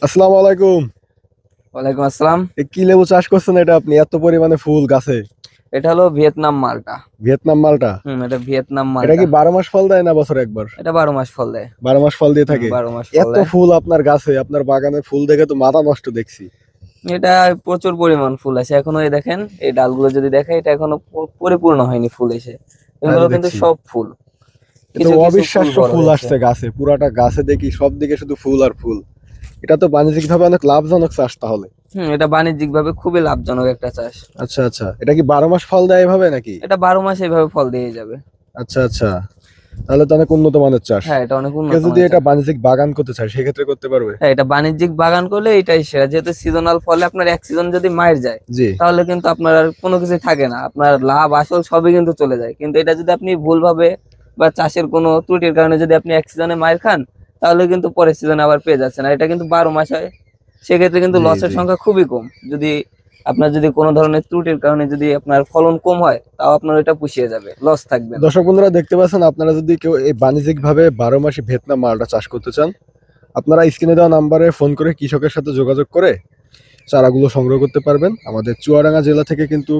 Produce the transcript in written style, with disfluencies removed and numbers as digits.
আসসালামু আলাইকুম। ওয়ালাইকুম আসসালাম। কি লেবু চাষ করছেন এটা আপনি এত পরিমাণে ফুল গাছে? এটা হলো ভিয়েতনাম মালটা। ভিয়েতনাম মালটা। এটা ভিয়েতনাম এটা মালটা। কি 12 মাস ফল দেয় না বছরে একবার? এটা 12 মাস ফল দেয়। 12 মাস ফল দিয়ে থাকে। 12 মাস ফল এত দেয়। ফুল আপনার গাছে, আপনার বাগানে ফুল দেখে তো মাথা নষ্ট দেখছি। এটা প্রচুর পরিমাণ ফুল আছে এখনো, এই দেখেন এই ডালগুলো যদি দেখে এটা এখনো পরিপূর্ণ হয়নি ফুল এসে। তাই এগুলো তো কিন্তু দেখছি। সব ফুল, এ তো কিছু কিছু ফুল অবিশ্বাস্য বড় ফুল হয়েছে। আসছে গাছে, পুরাটা গাছে দেখি সব দিকে শুধু ফুল আর ফুল। এটা তো বাণিজ্যিক ভাবে অনেক লাভজনক চাষ তাহলে। এটা বাণিজ্যিক ভাবে খুবই লাভজনক একটা চাষ। আচ্ছা আচ্ছা, এটা কি 12 মাস ফল দেয় এভাবে নাকি? এটা 12 মাস এইভাবে ফল দিয়ে যাবে। আচ্ছা আচ্ছা, তাহলে তো অনেক উন্নত মানের চাষ। হ্যাঁ, এটা অনেক কেউ উন্নত যদি মানের এটা চাষ। বাণিজ্যিক বাগান করতে চায় সেক্ষেত্রে করতে পারবে? হ্যাঁ, এটা বাণিজ্যিক বাগান করলে এটাই সেরা, যেহেতু সিজনাল ফলে আপনার এক সিজন যদি মার যায় জি। তাহলে কিন্তু আপনার আর কোনো কিছু থাকে না, আপনার লাভ আসল সবই কিন্তু চলে যায়। কিন্তু এটা যদি আপনি ভুলভাবে বা চাষের কোনো ত্রুটির কারণে যদি আপনি এক সিজনে মার খান তাহলে কিন্তু পরের সিজনে আবার পেয়ে যাচ্ছেন। আর এটা কিন্তু 12 মাস হয়, সেক্ষেত্রে কিন্তু জি লসের জি। সংখ্যা খুবই কম। যদি আপনার যদি কোনো ধরনের ত্রুটির কারণে যদি আপনার ফলন কম হয় তাও আপনার ওইটা পুষিয়ে যাবে, লস থাকবে না। দর্শক বন্ধুরা দেখতে পাচ্ছেন, আপনারা যদি কেউ এই বাণিজ্যিক ভাবে 12 মাসি ভিয়েতনাম মালটা চাষ করতে চান, আপনারা স্ক্রিনে দেওয়া নাম্বারে ফোন করে কৃষকের সাথে যোগাযোগ করে চারাগুলো সংগ্রহ করতে পারবেন। আমাদের চুয়াডাঙ্গা জেলা থেকে কিন্তু